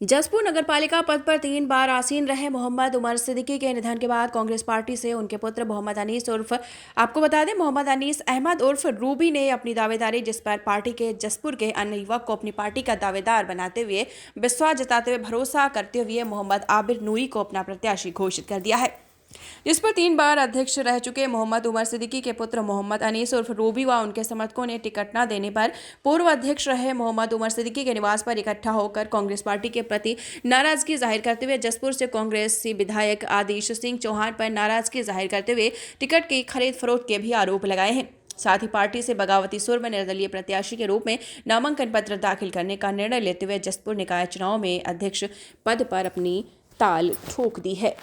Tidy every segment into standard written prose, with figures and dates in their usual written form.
जसपुर नगरपालिका पद पर 3 बार आसीन रहे मोहम्मद उमर सिद्दीकी के निधन के बाद कांग्रेस पार्टी से उनके पुत्र मोहम्मद अनीस उर्फ आपको बता दें मोहम्मद अनीस अहमद उर्फ रूबी ने अपनी दावेदारी, जिस पर पार्टी के जसपुर के अन्य युवक को अपनी पार्टी का दावेदार बनाते हुए विश्वास जताते हुए भरोसा करते हुए मोहम्मद आबिर नूरी को अपना प्रत्याशी घोषित कर दिया है। जिस पर 3 बार अध्यक्ष रह चुके मोहम्मद उमर सिद्दीकी के पुत्र मोहम्मद अनीस उर्फ रूबी व उनके समर्थकों ने टिकट न देने पर पूर्व अध्यक्ष रहे मोहम्मद उमर सिद्दीकी के निवास पर इकट्ठा होकर कांग्रेस पार्टी के प्रति नाराजगी जाहिर करते हुए जसपुर से कांग्रेसी विधायक आदिश सिंह चौहान पर नाराजगी जाहिर करते हुए टिकट की खरीद फरोख्त के भी आरोप लगाए हैं। साथ ही पार्टी से बगावती सुर में निर्दलीय प्रत्याशी के रूप में नामांकन पत्र दाखिल करने का निर्णय लेते हुए जसपुर निकाय चुनाव में अध्यक्ष पद पर अपनी ताल ठोक दी है।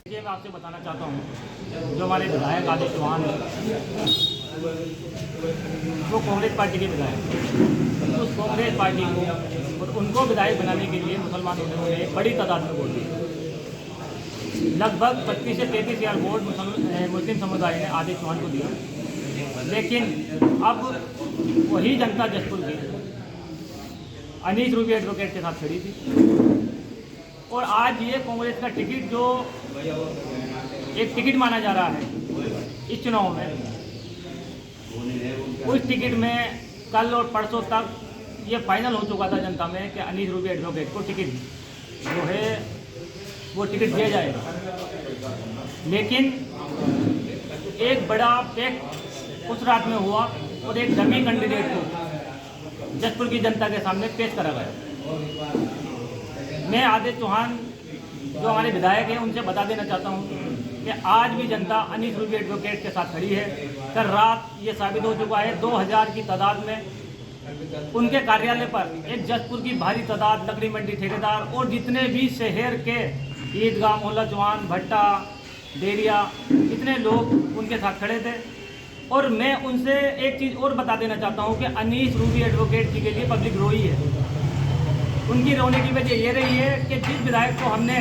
मैं आपसे बताना चाहता हूँ, जो हमारे विधायक आदिश चौहान हैं, वो कांग्रेस पार्टी के विधायक, उस कांग्रेस पार्टी को और उनको विधायक बनाने के लिए मुसलमानों ने बड़ी तादाद में वोट दिए। लगभग 25 से 33 हज़ार वोट मुस्लिम समुदाय ने आदिश चौहान को दिया। लेकिन अब वही जनता जसपुर की अनीस रूबी एडवोकेट के साथ खड़ी थी और आज ये कांग्रेस का टिकट जो एक टिकट माना जा रहा है इस चुनाव में, उस टिकट में कल और परसों तक ये फाइनल हो चुका था जनता में कि अनीस रूबी एडवोकेट को टिकट जो है वो टिकट दिया जाएगा। लेकिन एक बड़ा पैक उस रात में हुआ और एक डमी कैंडिडेट को जसपुर की जनता के सामने पेश करा गया। मैं आदिश चौहान जो हमारे विधायक हैं उनसे बता देना चाहता हूं कि आज भी जनता अनीस रूबी एडवोकेट के साथ खड़ी है। कल रात ये साबित हो चुका है 2000 की तादाद में उनके कार्यालय पर एक जसपुर की भारी तादाद लकड़ी मंडी ठेकेदार और जितने भी शहर के ईदगाह, मोहल्ला चौहान, भट्टा, डेरिया, इतने लोग उनके साथ खड़े थे। और मैं उनसे एक चीज़ और बता देना चाहता हूँ कि अनीस रूबी एडवोकेट जी के लिए पब्लिक रोई है। उनकी रोने की वजह ये रही है कि जिस विधायक को हमने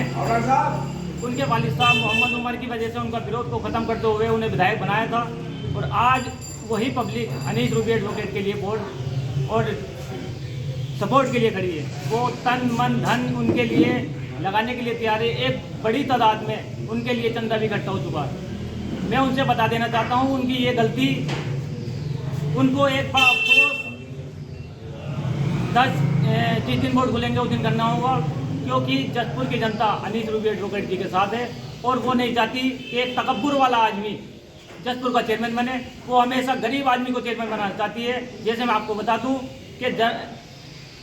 उनके वालिद साहब मोहम्मद उमर की वजह से उनका विरोध को ख़त्म करते हुए उन्हें विधायक बनाया था, और आज वही पब्लिक अनीस रूबी एडवोकेट के लिए वोट और सपोर्ट के लिए खड़ी है। वो तन मन धन उनके लिए लगाने के लिए तैयार है। एक बड़ी तादाद में उनके लिए चंदा भी इकट्ठा हो चुका है। मैं उनसे बता देना चाहता हूँ उनकी ये गलती उनको एक बड़ा अफसोस 10 दिन वोट खुलेंगे उस दिन करना होगा, क्योंकि जसपुर की जनता अनीस रूबी एडवोकेट जी के साथ है और वो नहीं चाहती कि एक तकब्बुर वाला आदमी जसपुर का चेयरमैन बने। वो हमेशा गरीब आदमी को चेयरमैन बनाना चाहती है। जैसे मैं आपको बता दूं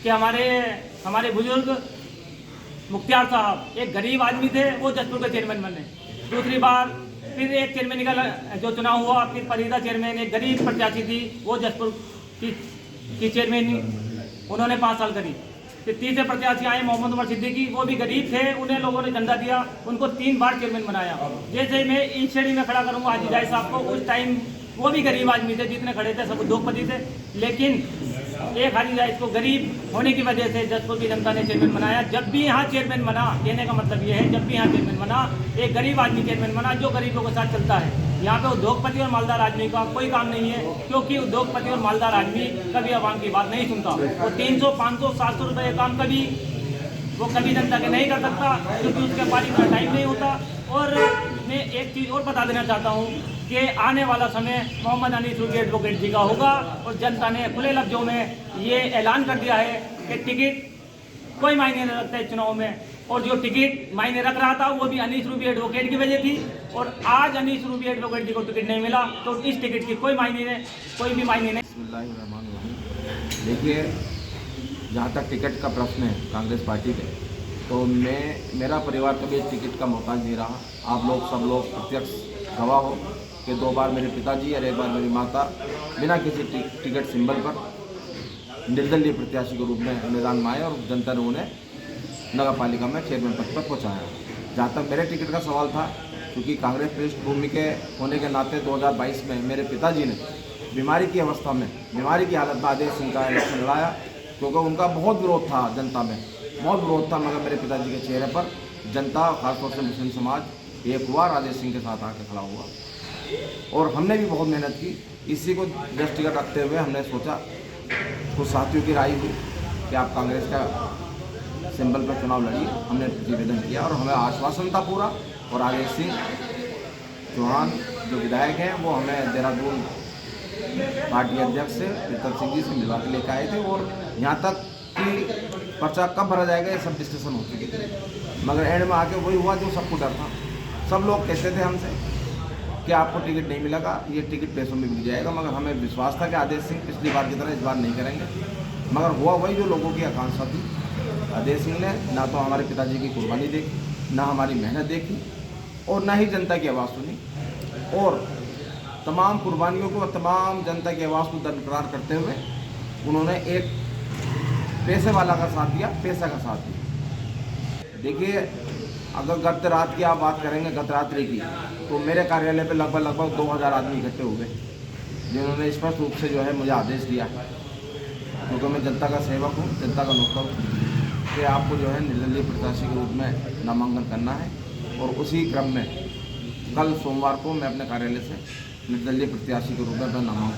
कि हमारे बुजुर्ग मुख्तियार साहब एक गरीब आदमी थे, वो जसपुर का चेयरमैन बने। दूसरी बार फिर एक चेयरमैन का जो चुनाव हुआ, फिर फरीदा चेयरमैन एक गरीब प्रत्याशी थी, वो जसपुर की चेयरमैन उन्होंने 5 साल करी। फिर तीसरे प्रत्याशी आए मोहम्मद उमर सिद्दीकी, वो भी गरीब थे, उन्हें लोगों ने चंदा दिया, उनको 3 बार चेयरमैन बनाया। जैसे मैं इन श्रेणी में खड़ा करूँगा हाजी जाय साहब को, उस टाइम वो भी गरीब आदमी थे, जितने खड़े थे सब उद्योगपति थे, लेकिन एक हाजी जाय को गरीब होने की वजह से जसपुर की जनता ने चेयरमैन बनाया। जब भी यहाँ चेयरमैन बना, कहने का मतलब ये है, जब भी यहाँ चेयरमैन बना एक गरीब आदमी चेयरमैन बना जो गरीबों के साथ चलता है। यहाँ पे उद्योगपति और मालदार आदमी का कोई काम नहीं है, क्योंकि उद्योगपति और मालदार आदमी कभी आवाम की बात नहीं सुनता। वो 300, 500, 700 रुपये का काम कभी जनता के नहीं कर सकता, क्योंकि उसके पास इतना टाइम नहीं होता। और मैं एक चीज़ और बता देना चाहता हूँ कि आने वाला समय मोहम्मद अनीस रूबी एडवोकेट जी का होगा, और जनता ने खुले लफ्जों में ये ऐलान कर दिया है कि टिकट कोई मायने नहीं रखता है चुनाव में। और जो टिकट मायने रख रहा था वो भी अनीस रूबी एडवोकेट की वजह थी, और आज अनीस रूबी एडवोकेट जी को टिकट नहीं मिला तो इस टिकट की कोई भी मायने नहीं। देखिए, जहाँ तक टिकट का प्रश्न है कांग्रेस पार्टी के, तो मेरा परिवार कभी इस टिकट का मोहताज नहीं रहा। आप लोग सब लोग प्रत्यक्ष गवाह हो कि 2 बार मेरे पिताजी और 1 बार मेरी माता बिना किसी टिकट सिंबल पर निर्दलीय प्रत्याशी के रूप में मैदान में आए और जनता ने उन्हें नगर पालिका में चेयरमैन पद पर पहुँचाया। जहाँ तक मेरे टिकट का सवाल था, क्योंकि कांग्रेस पृष्ठभूमि के होने के नाते 2022 में मेरे पिताजी ने बीमारी की हालत में आदेश सिंह का इलेक्शन लड़ाया, क्योंकि उनका बहुत विरोध था, जनता में बहुत विरोध था। मगर मेरे पिताजी के चेहरे पर जनता, खासतौर से मुस्लिम समाज एक हुआ, राजेश सिंह के साथ आके खड़ा हुआ, और हमने भी बहुत मेहनत की। इसी को दृष्टिगत रखते हुए हमने सोचा, कुछ साथियों की राय हुई कि आप कांग्रेस का सिंबल पर चुनाव लड़ी, हमने प्रतिवेदन किया और हमें आश्वासन था पूरा। और आदेश सिंह चौहान जो विधायक हैं वो हमें देहरादून पार्टी अध्यक्ष से प्रीतम सिंह जी से मिलवा के लेकर आए थे और यहाँ तक कि पर्चा कब भरा जाएगा ये सब डिस्कशन हो चुकी थी। मगर एंड में आके वही हुआ जो सबको डर था। सब लोग कहते थे हमसे कि आपको टिकट नहीं मिलेगा, ये टिकट पैसों में बिक जाएगा, मगर हमें विश्वास था कि आदेश सिंह पिछली बार की तरह इस बार नहीं करेंगे। मगर हुआ वही जो लोगों की आकांक्षा थी। आदेश सिंह ने ना तो हमारे पिताजी की कुर्बानी देखी, ना हमारी मेहनत देखी और ना ही जनता की आवाज़ सुनी और तमाम कुर्बानियों को, तमाम जनता की आवाज़ को दरकिरार करते हुए उन्होंने एक पैसे वाला का साथ दिया, पैसा का साथ दिया। देखिए, अगर गत रात की आप बात करेंगे, गत रात्रि की, तो मेरे कार्यालय पे लगभग 2000 आदमी इकट्ठे हुए जिन्होंने स्पष्ट रूप से जो है मुझे आदेश दिया है, क्योंकि मैं जनता का सेवक हूँ, जनता का नौकर हूँ, कि आपको जो है निर्दलीय प्रत्याशी के रूप में नामांकन करना है। और उसी क्रम में कल सोमवार को मैं अपने कार्यालय से निर्दलीय प्रत्याशी के रूप में अपना नामांकन